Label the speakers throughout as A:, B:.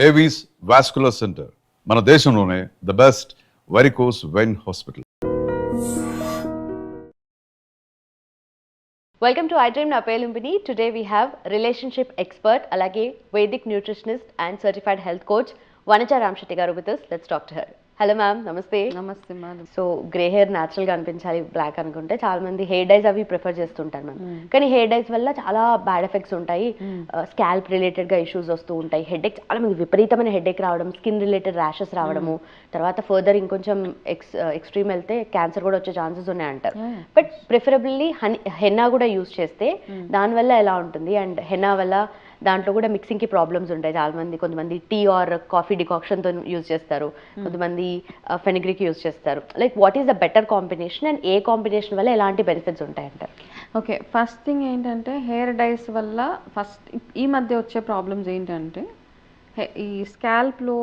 A: Avis vascular centre మన దేశంలోనే the best varicose vein hospital.
B: Welcome to iDream. నా పేరు Lumbini. Today we have relationship expert అలాగే Vedic nutritionist and certified health coach Vanija Ramshetty garu with us. Let's talk to her. Hello ma'am, నమస్తే.
C: నమస్తే madam.
B: So grey hair న్యాచురల్గా అనిపించాలి, black అనుకుంటే చాలా మంది హెయిర్ డైస్ అవి ప్రిఫర్ చేస్తుంటారు మ్యామ్. కానీ హెయిర్ డైస్ వల్ల చాలా బ్యాడ్ ఎఫెక్ట్స్ ఉంటాయి. స్కాల్ప్ రిలేటెడ్గా ఇష్యూస్ వస్తూ ఉంటాయి. హెడేక్, చాలా మంది విపరీతమైన హెడేక్ రావడం, స్కిన్ రిలేటెడ్ ర్యాషెస్ రావడము, తర్వాత ఫర్దర్ ఇంకొంచెం ఎక్స్ట్రీమ్ వెళ్తే క్యాన్సర్ కూడా వచ్చే ఛాన్సెస్ ఉన్నాయి అంటారు. బట్ ప్రిఫరబుల్లీ హెన్నా కూడా యూస్ చేస్తే దానివల్ల ఎలా ఉంటుంది? అండ్ హెన్నా వల్ల దాంట్లో కూడా మిక్సింగ్కి ప్రాబ్లమ్స్ ఉంటాయి. చాలా మంది, కొంతమంది టీ ఆర్ కాఫీ డికాక్షన్తో యూజ్ చేస్తారు, కొంతమంది ఫెనిగ్రిక్ యూజ్ చేస్తారు. Like what is the better combination and A combination వల్ల ఎలాంటి బెనిఫిట్స్ ఉంటాయంటారు?
C: ఓకే, ఫస్ట్ థింగ్ ఏంటంటే హెయిర్ డైస్ వల్ల ఫస్ట్ ఈ మధ్య వచ్చే ప్రాబ్లమ్స్ ఏంటంటే ఈ స్కాల్ప్లో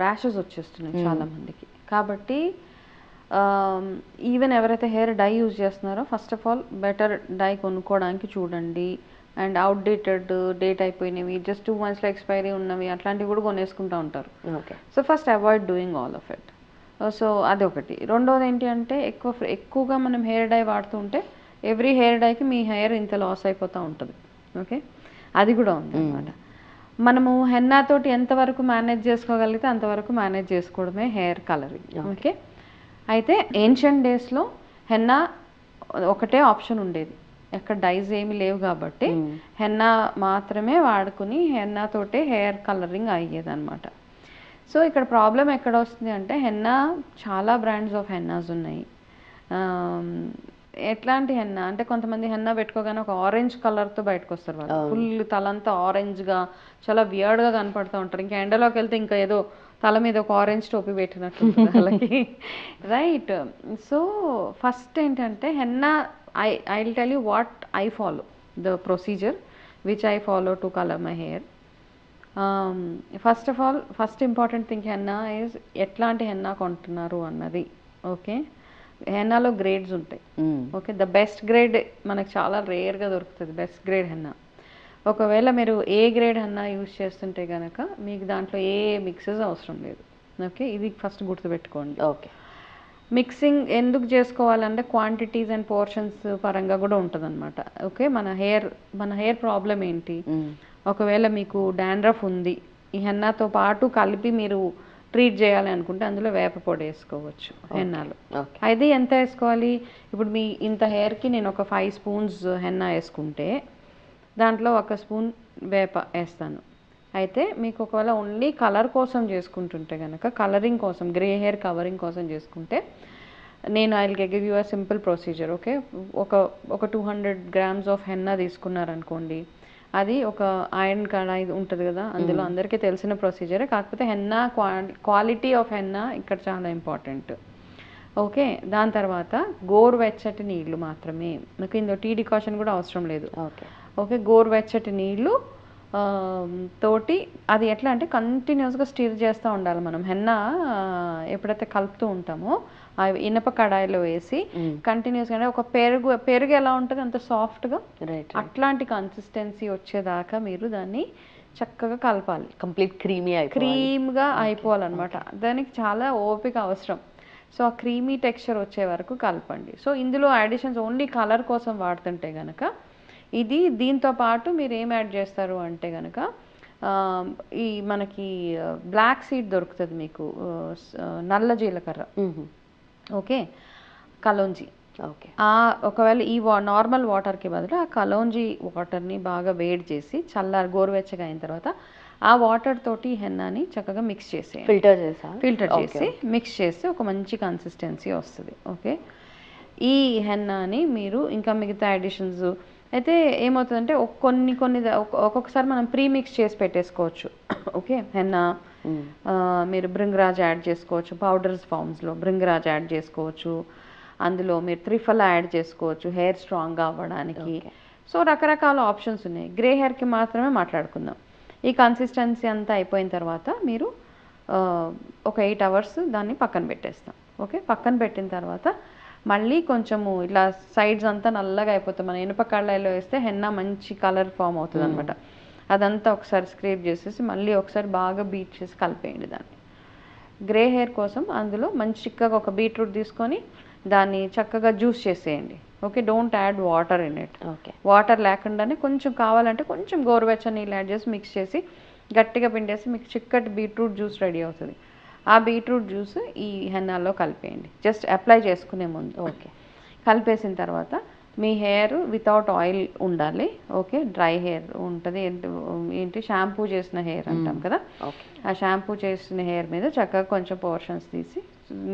C: ర్యాషెస్ వచ్చేస్తున్నాయి చాలామందికి. కాబట్టి ఈవెన్ ఎవరైతే హెయిర్ డై యూజ్ చేస్తున్నారో first of all better dye కొనుక్కోవడానికి చూడండి. అండ్ అవుట్డేటెడ్, డేట్ అయిపోయినవి, జస్ట్ 2 months ఎక్స్పైరీ ఉన్నవి అట్లాంటివి కూడా కొనేసుకుంటూ ఉంటారు.
B: Okay,
C: so first avoid doing all of it. So అదొకటి. రెండోది ఏంటి అంటే ఎక్కువగా మనం హెయిర్ డై వాడుతూ ఉంటే ఎవ్రీ హెయిర్ డైకి మీ హెయిర్ ఇంత లాస్ అయిపోతూ ఉంటుంది. ఓకే, అది కూడా ఉంది అన్నమాట. మనము హెన్నా తోటి ఎంతవరకు మేనేజ్ చేసుకోగలిగితే అంతవరకు మేనేజ్ చేసుకోవడమే హెయిర్ కలరింగ్. ఓకే, అయితే ఏన్షియంట్ డేస్లో హెన్నా ఒకటే ఆప్షన్ ఉండేది, ఎక్కడ డైస్ ఏమి లేవు కాబట్టి హెన్నా మాత్రమే వాడుకుని హెన్నా తోటే హెయిర్ కలరింగ్ అయ్యేదన్నమాట. సో ఇక్కడ ప్రాబ్లం ఎక్కడ వస్తుంది అంటే హెన్నా చాలా బ్రాండ్స్ ఆఫ్ హెన్నాస్ ఉన్నాయి. ఎట్లాంటి హెన్నా అంటే కొంతమంది హెన్నా పెట్టుకోగానే ఒక ఆరెంజ్ కలర్తో బయటకు వస్తారు. వాళ్ళు ఫుల్ తలంతా ఆరెంజ్గా చాలా వియర్డ్గా కనపడుతూ ఉంటారు. ఇంకా ఎండలోకి వెళ్తే ఇంకా ఏదో తల మీద ఒక ఆరెంజ్ టోపీ పెట్టినట్టు వాళ్ళకి, రైట్? సో ఫస్ట్ ఏంటంటే henna, I will tell you what I follow, the procedure which I follow to color my hair. First of all, first important thing henna is ఎట్లాంటి హెన్నా కొంటున్నారు అన్నది. ఓకే, హెన్నాలో గ్రేడ్స్ ఉంటాయి. Okay, the best grade మనకు చాలా రేర్గా దొరుకుతుంది, best grade henna. ఒకవేళ మీరు ఏ గ్రేడ్ హెన్నా యూజ్ చేస్తుంటే కనుక మీకు దాంట్లో ఏ మిక్సెస్ అవసరం లేదు. ఓకే, ఇది ఫస్ట్ గుర్తుపెట్టుకోండి.
B: ఓకే,
C: మిక్సింగ్ ఎందుకు చేసుకోవాలంటే క్వాంటిటీస్ అండ్ పోర్షన్స్ పరంగా కూడా ఉంటుంది అనమాట. ఓకే, మన హెయిర్ ప్రాబ్లం ఏంటి? ఒకవేళ మీకు డాండ్రఫ్ ఉంది, ఈ హెన్నాతో పాటు కలిపి మీరు ట్రీట్ చేయాలి అనుకుంటే అందులో వేప పొడి వేసుకోవచ్చు హెన్నాలో. అయితే ఎంత వేసుకోవాలి? ఇప్పుడు మీ ఇంత హెయిర్కి నేను ఒక 5 spoons హెన్నా వేసుకుంటే దాంట్లో 1 spoon వేప వేస్తాను. అయితే మీకు ఒకవేళ ఓన్లీ కలర్ కోసం చేసుకుంటుంటే కనుక, కలరింగ్ కోసం, గ్రే హెయిర్ కవరింగ్ కోసం చేసుకుంటే నేను I will give you a simple procedure. Okay, ఒక 200 grams ఆఫ్ హెన్నా తీసుకున్నారనుకోండి, అది ఒక ఐరన్ కడాయి ఉంటుంది కదా, అందులో అందరికీ తెలిసిన ప్రొసీజరే. కాకపోతే హెన్నా క్వాలిటీ ఆఫ్ హెన్నా ఇక్కడ చాలా ఇంపార్టెంట్. ఓకే, దాని తర్వాత గోరువెచ్చటి నీళ్లు మాత్రమే, నాకు ఇందులో టీ డికాషన్ కూడా అవసరం లేదు. ఓకే, గోరువెచ్చటి నీళ్లు తోటి, అది ఎట్లా అంటే కంటిన్యూస్గా స్టిర్ చేస్తూ ఉండాలి మనం. హెన్నా ఎప్పుడైతే కలుపుతూ ఉంటామో ఆ ఇనప కడాయిలో వేసి కంటిన్యూస్గా, అంటే ఒక పెరుగు ఎలా ఉంటుంది అంత సాఫ్ట్గా, అట్లాంటి కన్సిస్టెన్సీ వచ్చేదాకా మీరు దాన్ని చక్కగా కలపాలి.
B: కంప్లీట్
C: క్రీమ్గా అయిపోవాలన్నమాట. దానికి చాలా ఓపిక అవసరం. సో ఆ క్రీమీ టెక్స్చర్ వచ్చే వరకు కలపండి. సో ఇందులో అడిషన్స్ ఓన్లీ కలర్ కోసం వాడుతుంటే కనుక ఇది, దీంతో పాటు మీరు ఏం యాడ్ చేస్తారు అంటే కనుక ఈ మనకి బ్లాక్ సీడ్ దొరుకుతుంది మీకు, నల్ల జీలకర్ర. ఓకే, కలోంజీ.
B: ఓకే,
C: ఒకవేళ ఈ నార్మల్ వాటర్కి బదులు ఆ కలోంజీ వాటర్ని బాగా వేడి చేసి గోరువెచ్చగా అయిన తర్వాత ఆ వాటర్ తోటి హెన్నాని చక్కగా మిక్స్ చేసి ఫిల్టర్ చేసి మిక్స్ చేస్తే ఒక మంచి కన్సిస్టెన్సీ వస్తుంది. ఓకే, ఈ హెన్నాని మీరు ఇంకా మిగతా అడిషన్స్ అయితే ఏమవుతుందంటే ఒక్కొక్కసారి మనం ప్రీమిక్స్ చేసి పెట్టేసుకోవచ్చు. ఓకే, హెన్నా మీరు భృంగరాజ్ యాడ్ చేసుకోవచ్చు, పౌడర్స్ ఫామ్స్లో భృంగరాజ్ యాడ్ చేసుకోవచ్చు, అందులో మీరు త్రిఫలా యాడ్ చేసుకోవచ్చు హెయిర్ స్ట్రాంగ్గా అవ్వడానికి. సో రకరకాల ఆప్షన్స్ ఉన్నాయి. గ్రే హెయిర్కి మాత్రమే మాట్లాడుకుందాం. ఈ కన్సిస్టెన్సీ అంతా అయిపోయిన తర్వాత మీరు ఒక 8 hours దాన్ని పక్కన పెట్టేస్తాం. ఓకే, పక్కన పెట్టిన తర్వాత మళ్ళీ కొంచెము ఇలా సైడ్స్ అంతా నల్లగా అయిపోతుంది. మన ఇనుప కళాయిలో వేస్తే హెన్నా మంచి కలర్ ఫామ్ అవుతుంది అనమాట. అదంతా ఒకసారి స్క్రేప్ చేసేసి మళ్ళీ ఒకసారి బాగా బీట్ చేసి కలిపేయండి దాన్ని. గ్రే హెయిర్ కోసం అందులో మంచి చిక్కగా ఒక బీట్రూట్ తీసుకొని దాన్ని చక్కగా జ్యూస్ చేసేయండి. Okay, don't add water in it.
B: Okay.
C: Water లేకుండానే కొంచెం కావాలంటే కొంచెం గోరువెచ్చని నీళ్ళు యాడ్ చేసి మిక్స్ చేసి గట్టిగా పిండేసి మీకు చిక్కటి బీట్రూట్ జ్యూస్ రెడీ అవుతుంది. ఆ బీట్రూట్ జ్యూస్ ఈ హెన్నాలో కలిపేయండి జస్ట్ అప్లై చేసుకునే ముందు.
B: ఓకే.
C: కలిపేసిన తర్వాత మీ హెయిర్ వితౌట్ ఆయిల్ ఉండాలి. ఓకే, డ్రై హెయిర్ ఉంటుంది. ఏంటి షాంపూ చేసిన హెయిర్ అంటాం కదా,
B: ఓకే.
C: ఆ షాంపూ చేసిన హెయిర్ మీద చక్కగా కొంచెం పోర్షన్స్ తీసి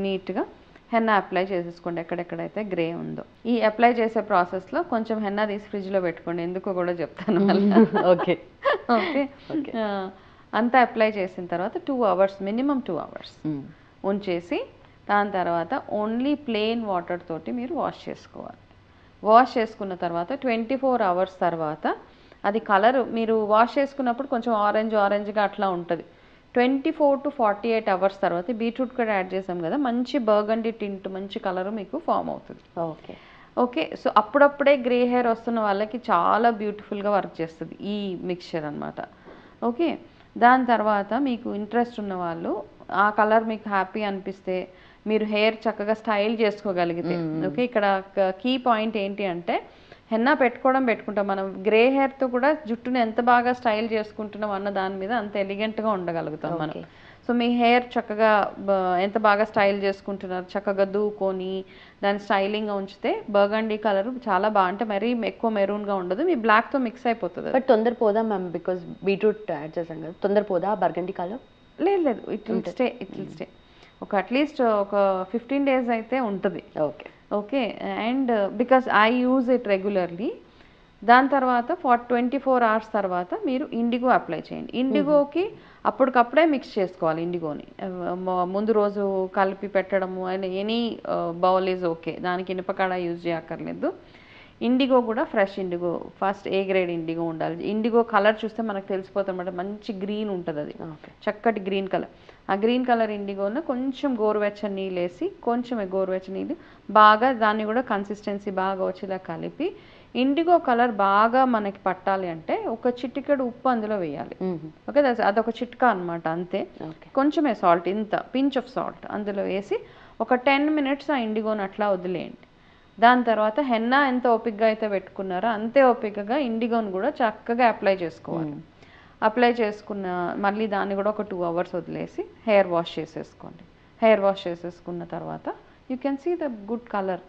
C: నీట్గా హెన్నా అప్లై చేసేసుకోండి ఎక్కడెక్కడైతే గ్రే ఉందో. ఈ అప్లై చేసే ప్రాసెస్లో కొంచెం హెన్నా తీసి ఫ్రిడ్జ్లో పెట్టుకోండి, ఎందుకో కూడా చెప్తాను మళ్ళీ.
B: ఓకే.
C: ఓకే, అంతా అప్లై చేసిన తర్వాత 2 hours మినిమం 2 hours ఉంచేసి దాని తర్వాత ఓన్లీ ప్లెయిన్ వాటర్ తోటి మీరు వాష్ చేసుకోవాలి. వాష్ చేసుకున్న తర్వాత 24 hours తర్వాత అది కలర్ మీరు వాష్ చేసుకున్నప్పుడు కొంచెం ఆరెంజ్గా అట్లా ఉంటుంది. 24 to 48 hours తర్వాత బీట్రూట్ కూడా యాడ్ చేసాం కదా, మంచి బర్గండీ టింట్ మంచి కలర్ మీకు ఫామ్ అవుతుంది.
B: ఓకే.
C: ఓకే, సో అప్పుడప్పుడే గ్రే హెయిర్ వస్తున్న వాళ్ళకి చాలా బ్యూటిఫుల్గా వర్క్ చేస్తుంది ఈ మిక్చర్ అనమాట. ఓకే, దాని తర్వాత మీకు ఇంట్రెస్ట్ ఉన్న వాళ్ళు ఆ కలర్ మీకు హ్యాపీ అనిపిస్తే మీరు హెయిర్ చక్కగా స్టైల్ చేసుకోగలిగితే. ఓకే, ఇక్కడ కీ పాయింట్ ఏంటి అంటే హెన్నా పెట్టుకుంటాం మనం, గ్రే హెయిర్తో కూడా జుట్టుని ఎంత బాగా స్టైల్ చేసుకుంటున్నాం అన్న దాని మీద అంత ఎలిగెంట్గా ఉండగలుగుతాం మనం. సో మీ హెయిర్ చక్కగా ఎంత బాగా స్టైల్ చేసుకుంటున్నారు, చక్కగా దూకొని దాన్ని స్టైలింగ్గా ఉంచితే బర్గండీ కలర్ చాలా బాగా, అంటే మరీ ఎక్కువ మెరూన్గా ఉండదు, మీ బ్లాక్తో మిక్స్ అయిపోతుంది.
B: బట్ తొందర పోదా మ్యామ్, బికాస్ బీట్రూట్ యాడ్ చేసాం కదా, తొందర పోదా బర్గండీ కలర్?
C: లేదు, ఇట్ విల్ స్టే ఒక అట్లీస్ట్ ఒక 15 days అయితే ఉంటుంది.
B: Okay.
C: Okay, and because I use it regularly. దాని తర్వాత 24 hours తర్వాత మీరు ఇండిగో అప్లై చేయండి. ఇండిగోకి అప్పటికప్పుడే మిక్స్ చేసుకోవాలి ఇండిగోని. ముందు రోజు కలిపి పెట్టడము and any bowl is okay, దానికి ఇనుపకాడ యూజ్ చేయక్కర్లేదు. ఇండిగో కూడా fresh IndiGo, first A grade IndiGo ఉండాలి. ఇండిగో కలర్ చూస్తే మనకు తెలిసిపోతుంది అన్నమాట, మంచి గ్రీన్ ఉంటుంది, అది చక్కటి గ్రీన్ కలర్. ఆ గ్రీన్ కలర్ ఇండిగోలో కొంచెం గోరువెచ్చని నీళ్ళు వేసి, కొంచెం గోరువెచ్చని నీళ్ళు బాగా దాన్ని కూడా కన్సిస్టెన్సీ బాగా వచ్చేలా కలిపి, ఇండిగో కలర్ బాగా మనకి పట్టాలి అంటే ఒక చిటికెడు ఉప్పు అందులో వేయాలి. ఓకే, అదొక చిట్కా అనమాట, అంతే. కొంచెమే సాల్ట్, ఇంత పించ్ ఆఫ్ సాల్ట్ అందులో వేసి ఒక 10 minutes ఆ ఇండిగోని అట్లా వదిలేయండి. దాని తర్వాత హెన్నా ఎంత ఓపికగా అయితే పెట్టుకున్నారో అంతే ఓపికగా ఇండిగోని కూడా చక్కగా అప్లై చేసుకోవాలి. అప్లై చేసుకున్న మళ్ళీ దాన్ని కూడా ఒక 2 hours వదిలేసి హెయిర్ వాష్ చేసేసుకోండి. హెయిర్ వాష్ చేసేసుకున్న తర్వాత you can see the good colour.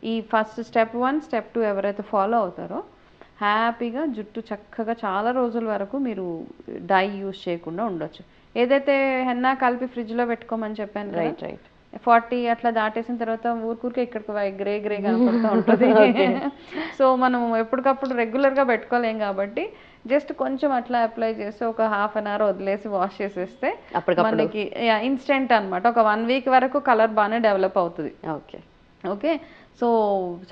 C: ఈ ఫస్ట్ స్టెప్ 1 స్టెప్ 2 ఎవరైతే ఫాలో అవుతారో హ్యాపీగా జుట్టు చక్కగా చాలా రోజుల వరకు మీరు డై యూజ్ చేయకుండా ఉండొచ్చు. ఏదైతే హెన్నా కలిపి ఫ్రిడ్జ్లో పెట్టుకోమని చెప్పాను, రైట్ 40 అట్లా దాటేసిన తర్వాత ఊరికే ఇక్కడికి గ్రే కనపడుతూ ఉంటుంది. సో మనం ఎప్పటికప్పుడు రెగ్యులర్గా పెట్టుకోలేం కాబట్టి జస్ట్ కొంచెం అట్లా అప్లై చేసి ఒక 1/2 hour వదిలేసి వాష్ చేసేస్తే మనకి ఇన్స్టెంట్ అనమాట. ఒక 1 week వరకు కలర్ బాగానే డెవలప్ అవుతుంది.
B: ఓకే.
C: ఓకే, సో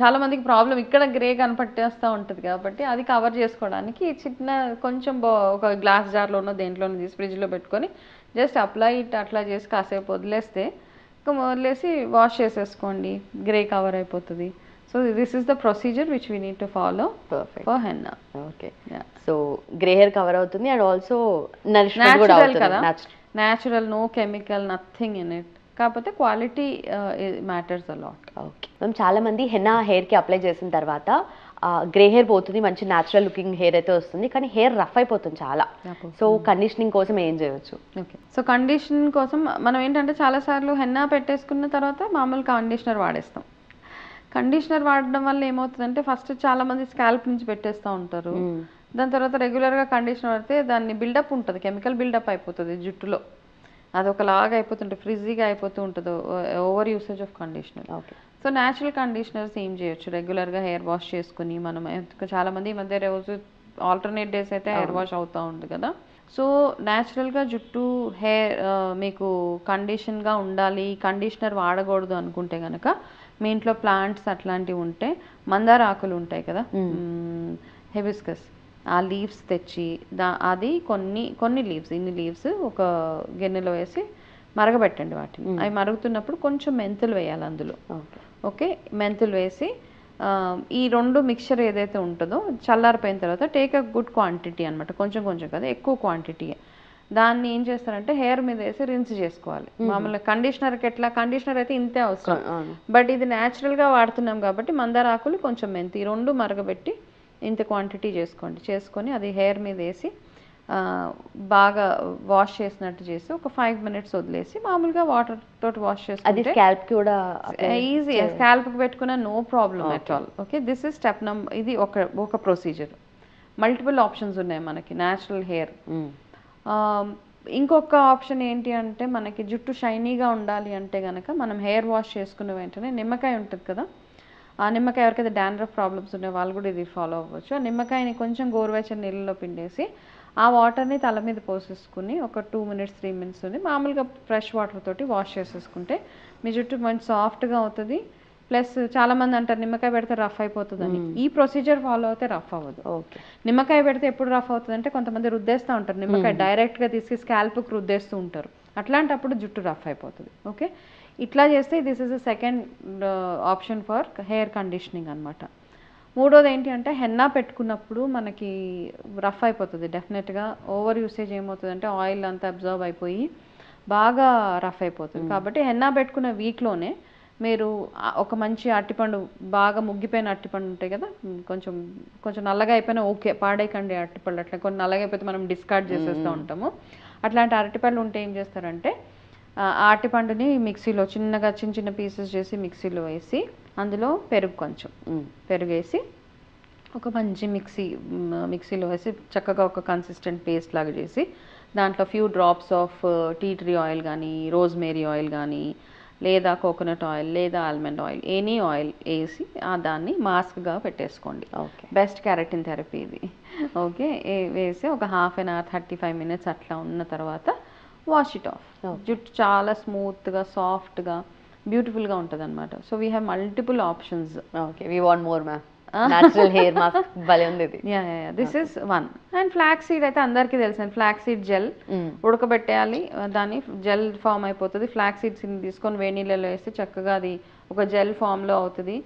C: చాలా మందికి ప్రాబ్లం ఇక్కడ గ్రే కనపట్టేస్తూ ఉంటుంది కాబట్టి అది కవర్ చేసుకోవడానికి చిన్న కొంచెం ఒక గ్లాస్ జార్లోనో దేంట్లోనో తీసి ఫ్రిడ్జ్లో పెట్టుకొని జస్ట్ అప్లై అట్లా చేసి కాసేపు వదిలేస్తే వదిలేసి వాష్ చేసేసుకోండి, గ్రే కవర్ అయిపోతుంది. So this is the procedure which we need to follow for henna.
B: Okay, so grey hair cover అవుతుంది అండ్ ఆల్సో
C: న్యాచురల్ కదా, natural, no chemical, nothing in it. కాకపోతే quality matters a lot.
B: Okay ma'am, చాలా మంది henna హెయిర్కి apply చేసిన తర్వాత grey hair పోతుంది, మంచి న్యాచురల్ లుకింగ్ హెయిర్ అయితే వస్తుంది, కానీ హెయిర్ రఫ్ అయిపోతుంది చాలా. సో కండిషనింగ్ కోసం ఏం చేయవచ్చు?
C: ఓకే, సో కండిషనింగ్ కోసం మనం ఏంటంటే చాలాసార్లు హెన్నా పెట్టేసుకున్న తర్వాత మామూలు కండిషనర్ వాడేస్తాం. కండిషనర్ వాడడం వల్ల ఏమవుతుందంటే ఫస్ట్ చాలా మంది స్కాల్ప్ నుంచి పెట్టేస్తూ ఉంటారు. దాని తర్వాత రెగ్యులర్గా కండిషనర్ వాడితే దాన్ని బిల్డప్ ఉంటుంది, కెమికల్ బిల్డప్ అయిపోతుంది జుట్టులో, అదొకలాగా అయిపోతుంటుంది, ఫ్రిజీగా అయిపోతూ ఉంటుంది over usage of conditioner.
B: Okay,
C: so natural conditioners ఏం చేయొచ్చు, రెగ్యులర్గా హెయిర్ వాష్ చేసుకుని మనం చాలామంది ఈ మధ్య రోజు ఆల్టర్నేట్ డేస్ అయితే హెయిర్ వాష్ అవుతూ ఉంది కదా. సో న్యాచురల్గా జుట్టు హెయిర్ మీకు కండిషన్గా ఉండాలి, కండిషనర్ వాడకూడదు అనుకుంటే కనుక మీ ఇంట్లో ప్లాంట్స్ అట్లాంటివి ఉంటే మందార ఆకులు ఉంటాయి కదా, హెబిస్కస్, ఆ లీవ్స్ తెచ్చి అది కొన్ని లీవ్స్, ఇన్ని లీవ్స్ ఒక గిన్నెలో వేసి మరగబెట్టండి వాటిని. అవి మరుగుతున్నప్పుడు కొంచెం మెంతులు వేయాలి అందులో. ఓకే, మెంతులు వేసి ఈ రెండు మిక్చర్ ఏదైతే ఉంటుందో చల్లారిపోయిన తర్వాత టేక్ అ గుడ్ క్వాంటిటీ అనమాట, కొంచెం కొంచెం కదా, ఎక్కువ క్వాంటిటీ. దాన్ని ఏం చేస్తారంటే హెయిర్ మీద వేసి రిన్స్ చేసుకోవాలి. మామూలుగా కండిషనర్కి ఎట్లా, కండిషనర్ అయితే ఇంతే అవసరం, బట్ ఇది న్యాచురల్గా వాడుతున్నాం కాబట్టి మందార ఆకులు కొంచెం మెంతి ఈ రెండు మరగబెట్టి ఇంత క్వాంటిటీ చేసుకొని అది హెయిర్ మీద వేసి బాగా వాష్ చేసినట్టు చేసి ఒక 5 minutes వదిలేసి మామూలుగా వాటర్ తోటి వాష్
B: అది
C: చేసుకుంటే
B: స్కాల్ప్ కూడా
C: ఈజీ. స్కాల్ప్కి పెట్టుకున్న no problem at all. Okay, this is step number. ఇది ఒక ప్రొసీజర్. మల్టిపుల్ ఆప్షన్స్ ఉన్నాయి మనకి న్యాచురల్ హెయిర్. ఇంకొక ఆప్షన్ ఏంటి అంటే మనకి జుట్టు షైనీగా ఉండాలి అంటే కనుక మనం హెయిర్ వాష్ చేసుకున్న వెంటనే నిమ్మకాయ ఉంటుంది కదా, ఆ నిమ్మకాయ ఎవరికైతే డాండ్రఫ్ ప్రాబ్లమ్స్ ఉన్నాయో వాళ్ళు కూడా ఇది ఫాలో అవ్వచ్చు. ఆ నిమ్మకాయని కొంచెం గోరువెచ్చని నీళ్ళలో పిండేసి ఆ వాటర్ని తల మీద పోసేసుకుని ఒక 2 minutes 3 minutes ఉంది మామూలుగా ఫ్రెష్ వాటర్ తోటి వాష్ చేసేసుకుంటే మీ జుట్టు మంచి సాఫ్ట్గా అవుతుంది. ప్లస్ చాలామంది అంటారు నిమ్మకాయ పెడితే రఫ్ అయిపోతుందని. ఈ ప్రొసీజర్ ఫాలో అయితే రఫ్ అవ్వదు.
B: ఓకే,
C: నిమ్మకాయ పెడితే ఎప్పుడు రఫ్ అవుతుంది అంటే కొంతమంది రుద్దేస్తూ ఉంటారు, నిమ్మకాయ డైరెక్ట్గా తీసి స్కాల్ప్కి రుద్దేస్తూ ఉంటారు, అట్లాంటప్పుడు జుట్టు రఫ్ అయిపోతుంది. ఓకే, ఇట్లా చేస్తే this is the second option for hair conditioning అనమాట. మూడోది ఏంటి అంటే హెన్నా పెట్టుకున్నప్పుడు మనకి రఫ్ అయిపోతుంది డెఫినెట్గా. ఓవర్ యూసేజ్ ఏమవుతుంది అంటే ఆయిల్ అంతా అబ్జర్వ్ అయిపోయి బాగా రఫ్ అయిపోతుంది. కాబట్టి హెన్నా పెట్టుకున్న వీక్లోనే మీరు ఒక మంచి అరటిపండు, బాగా ముగ్గిపోయిన అరటిపండు ఉంటాయి కదా, కొంచెం కొంచెం నల్లగా అయిపోయినా ఓకే, పాడేయకండి అరటిపళ్ళు. అట్లా కొన్ని నల్లగా అయిపోతే మనం డిస్కార్డ్ చేసేస్తూ ఉంటాము. అట్లాంటి అరటిపళ్ళు ఉంటే ఏం చేస్తారంటే ఆ అరటిపండుని మిక్సీలో చిన్న చిన్న పీసెస్ చేసి మిక్సీలో వేసి అందులో పెరుగు కొంచెం పెరుగేసి ఒక మంచి మిక్సీలో వేసి చక్కగా ఒక కన్సిస్టెంట్ పేస్ట్ లాగా చేసి దాంట్లో few drops of tea tree oil కానీ, రోజ్మేరీ ఆయిల్ కానీ, లేదా కోకోనట్ ఆయిల్ లేదా ఆల్మండ్ ఆయిల్, ఎనీ ఆయిల్ వేసి దాన్ని మాస్క్గా పెట్టేసుకోండి.
B: ఓకే,
C: బెస్ట్ కెరటిన్ థెరపీ ఇది. ఓకే, వేసి ఒక 1/2 hour 35 minutes అట్లా ఉన్న తర్వాత వాష్ ఇట్ ఆఫ్. జుట్టు చాలా స్మూత్గా సాఫ్ట్గా బ్యూటిఫుల్గా ఉంటుంది అనమాట. So we have multiple options.
B: Okay, we want more ma'am. Natural hair mask భలే ఉంది ఇది.
C: This is one. And flax seed అయితే అందరికీ తెలిసింది, ఫ్లాక్స్ సీడ్ జెల్ ఉడకబెట్టేయాలి, దాన్ని జెల్ ఫామ్ అయిపోతుంది. ఫ్లాక్స్ సీడ్స్ తీసుకొని వేడి నీళ్ళలో వేస్తే చక్కగా అది ఒక జెల్ ఫామ్లో అవుతుంది.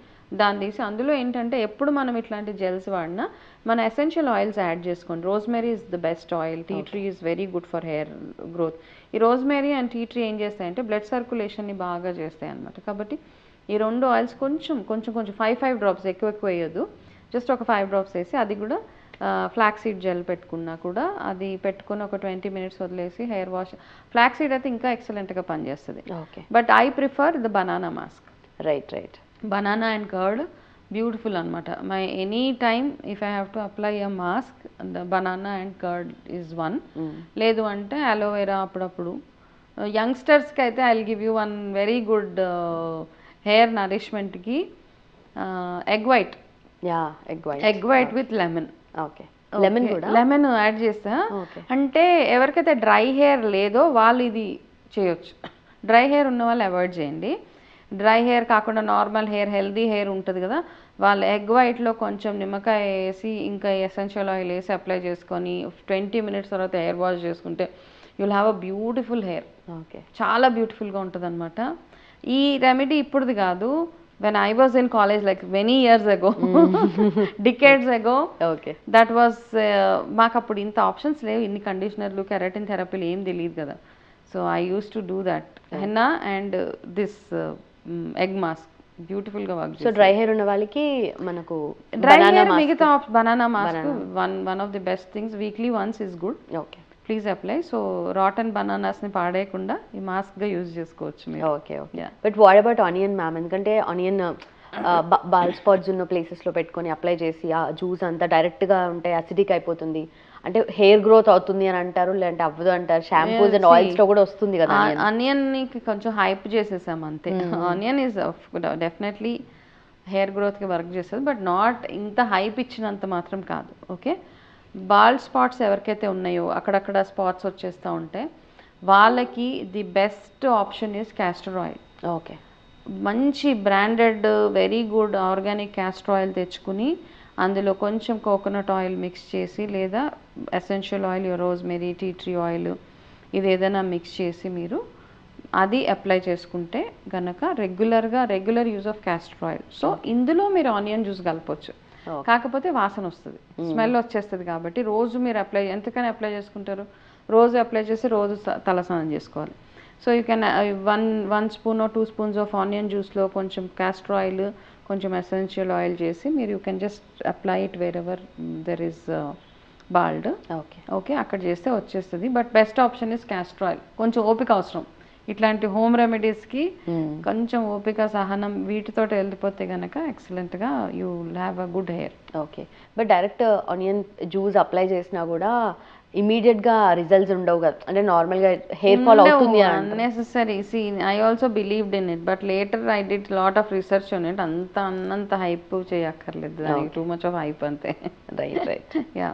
C: దాన్ని తీసి అందులో ఏంటంటే ఎప్పుడు మనం ఇట్లాంటి జెల్స్ వాడినా మన ఎసెన్షియల్ ఆయిల్స్ యాడ్ చేసుకోండి. Rosemary is the best oil, tea tree is very good for hair growth. ఈ రోజ్మేరీ అండ్ టీ ట్రీ ఏం చేస్తాయంటే బ్లడ్ సర్క్యులేషన్ని బాగా చేస్తాయి అన్నమాట. కాబట్టి ఈ రెండు ఆయిల్స్ కొంచెం 5 drops, ఎక్కువ వేయొద్దు, జస్ట్ ఒక 5 drops వేసి అది కూడా ఫ్లాక్సీడ్ జెల్ పెట్టుకున్నా కూడా అది పెట్టుకుని ఒక 20 minutes వదిలేసి హెయిర్ వాష్. ఫ్లాక్సీడ్ అయితే ఇంకా ఎక్సలెంట్గా పనిచేస్తుంది.
B: Okay,
C: but I prefer the banana mask.
B: Right.
C: Banana and curd beautiful అనమాట. My any time if I have to apply a mask the banana and curd is one. లేదు అంటే aloe vera అప్పుడప్పుడు. యంగ్స్టర్స్కి అయితే I will give you one very good hair నరిష్మెంట్కి egg white. Egg white with lemon.
B: Okay, lemon కూడా
C: lemon add చేస్తా. అంటే ఎవరికైతే డ్రై హెయిర్ లేదో వాళ్ళు ఇది చేయొచ్చు, డ్రై హెయిర్ ఉన్న వాళ్ళు అవాయిడ్ చేయండి. డ్రై హెయిర్ కాకుండా నార్మల్ హెయిర్, హెల్దీ హెయిర్ ఉంటుంది కదా, వాళ్ళు ఎగ్ వైట్లో కొంచెం నిమ్మకాయ వేసి ఇంకా ఎసెన్షియల్ ఆయిల్ వేసి అప్లై చేసుకొని 20 minutes తర్వాత హెయిర్ వాష్ చేసుకుంటే you will have a beautiful hair.
B: Okay,
C: చాలా బ్యూటిఫుల్గా ఉంటుంది అనమాట. ఈ రెమెడీ ఇప్పుడుది కాదు, when I was in college like many years ago, decades ago,
B: okay,
C: that was మాకు అప్పుడు ఇంత ఆప్షన్స్ లేవు, ఇన్ని కండిషనర్లు కెరటిన్ థెరపీలు ఏం తెలియదు కదా. So I use to do that henna and this egg mask బ్యూటిఫుల్గా వర్క్.
B: సో డ్రై హెయిర్ ఉన్న వాళ్ళకి మనకు
C: డ్రై హెయిర్ మిగతా banana mask one of the best things. Weekly once is good.
B: Okay,
C: please apply. So rotten బనానాస్ని పాడేయకుండా ఈ మాస్క్గా use చేసుకోవచ్చు మీరు.
B: Okay, but what about onion ma'am? ఎందుకంటే ఆనియన్ బాల్ స్పాట్స్ ఉన్న ప్లేసెస్లో పెట్టుకొని అప్లై చేసి ఆ జ్యూస్ అంతా డైరెక్ట్గా ఉంటే అసిడిక్ అయిపోతుంది, అంటే హెయిర్ గ్రోత్ అవుతుంది అని అంటారు, లేదంటే అవ్వదు అంటారు. షాంపూస్ అండ్ ఆయిల్స్లో కూడా వస్తుంది కదా.
C: ఆనియన్ని కొంచెం హైప్ చేసేసాం అంతే. ఆనియన్ ఈజ్ డెఫినెట్లీ హెయిర్ గ్రోత్కి వర్క్ చేస్తుంది, బట్ నాట్ ఇంత హైప్ ఇచ్చినంత మాత్రం కాదు. ఓకే, బాల్ స్పాట్స్ ఎవరికైతే ఉన్నాయో అక్కడక్కడ స్పాట్స్ వచ్చేస్తూ ఉంటే వాళ్ళకి the best option is castor oil.
B: Okay,
C: మంచి branded very good organic castor oil తెచ్చుకుని అందులో కొంచెం కోకోనట్ ఆయిల్ మిక్స్ చేసి లేదా essential oil, rosemary, tea tree oil, ఇది ఏదైనా మిక్స్ చేసి మీరు అది అప్లై చేసుకుంటే గనక regular use of castor oil. So ఇందులో మీరు ఆనియన్ జ్యూస్ కలపొచ్చు, కాకపోతే వాసన వస్తుంది, స్మెల్ వచ్చేస్తుంది. కాబట్టి రోజు మీరు ఎంతకని అప్లై చేసుకుంటారు, రోజు అప్లై చేసి రోజు తలస్నానం చేసుకోవాలి. So you can 1 spoon 2 spoons of onion జ్యూస్లో కొంచెం క్యాస్టర్ ఆయిల్, కొంచెం ఎసెన్షియల్ ఆయిల్ చేసి మీరు you can just apply it wherever there is bald. Okay, అక్కడ చేస్తే వచ్చేస్తుంది. But best option is castor oil. కొంచెం ఓపిక అవసరం ఇట్లాంటి హోమ్ రెమెడీస్కి, కొంచెం ఓపిక సహనం వీటితో వెళ్ళిపోతే కనుక ఎక్సలెంట్గా you have a good hair.
B: Okay, but direct onion juice apply చేసినా కూడా ఇమీడియట్గా రిజల్ట్స్ ఉండవు కదా, అంటే నార్మల్గా హెయిర్ ఫాల్ అవుతుంది
C: unnecessary. See I also believed in it, but later I did lot of research on it. అన్నంత హైప్ చేయక్కర్లేదు, దానికి టూ మచ్ ఆఫ్ హైప్ అంతే.
B: Right
C: yeah,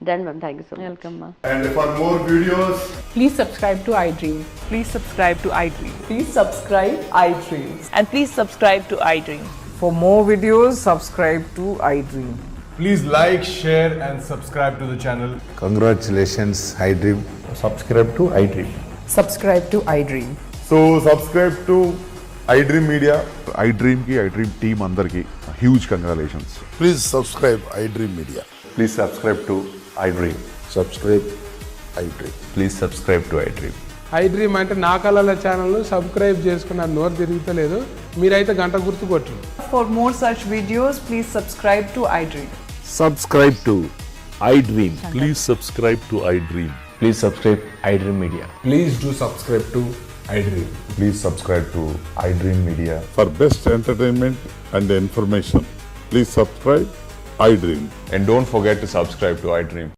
B: done ma'am, thank you so much.
C: Welcome మా.
D: And for more videos,
E: Please subscribe to iDream.
F: Please subscribe to iDream.
E: Please subscribe iDream.
F: And please subscribe to iDream.
E: For more videos, subscribe to iDream.
D: please like, share, and subscribe to the channel.
G: Congratulations, iDream.
D: Subscribe to iDream.
E: Subscribe to iDream.
D: So subscribe to iDream Media.
H: iDream ki iDream team అందరికి huge congratulations.
G: Please subscribe iDream Media.
H: Please subscribe to iDream.
G: Subscribe iDream.
H: Please subscribe to iDream.
I: iDream అంటే నా కళల ఛానల్ను subscribe చేసుకున్న నోరు తిరుగుతలేదు, మీరైతే గంట గుర్తు కొట్టండి.
E: For more such videos, please subscribe to iDream.
J: Subscribe to iDream. Please subscribe to iDream.
H: Please subscribe iDream Media.
D: Please do subscribe to iDream.
H: Please subscribe to iDream Media.
J: For best entertainment and information, please subscribe iDream.
H: And don't forget to subscribe to iDream.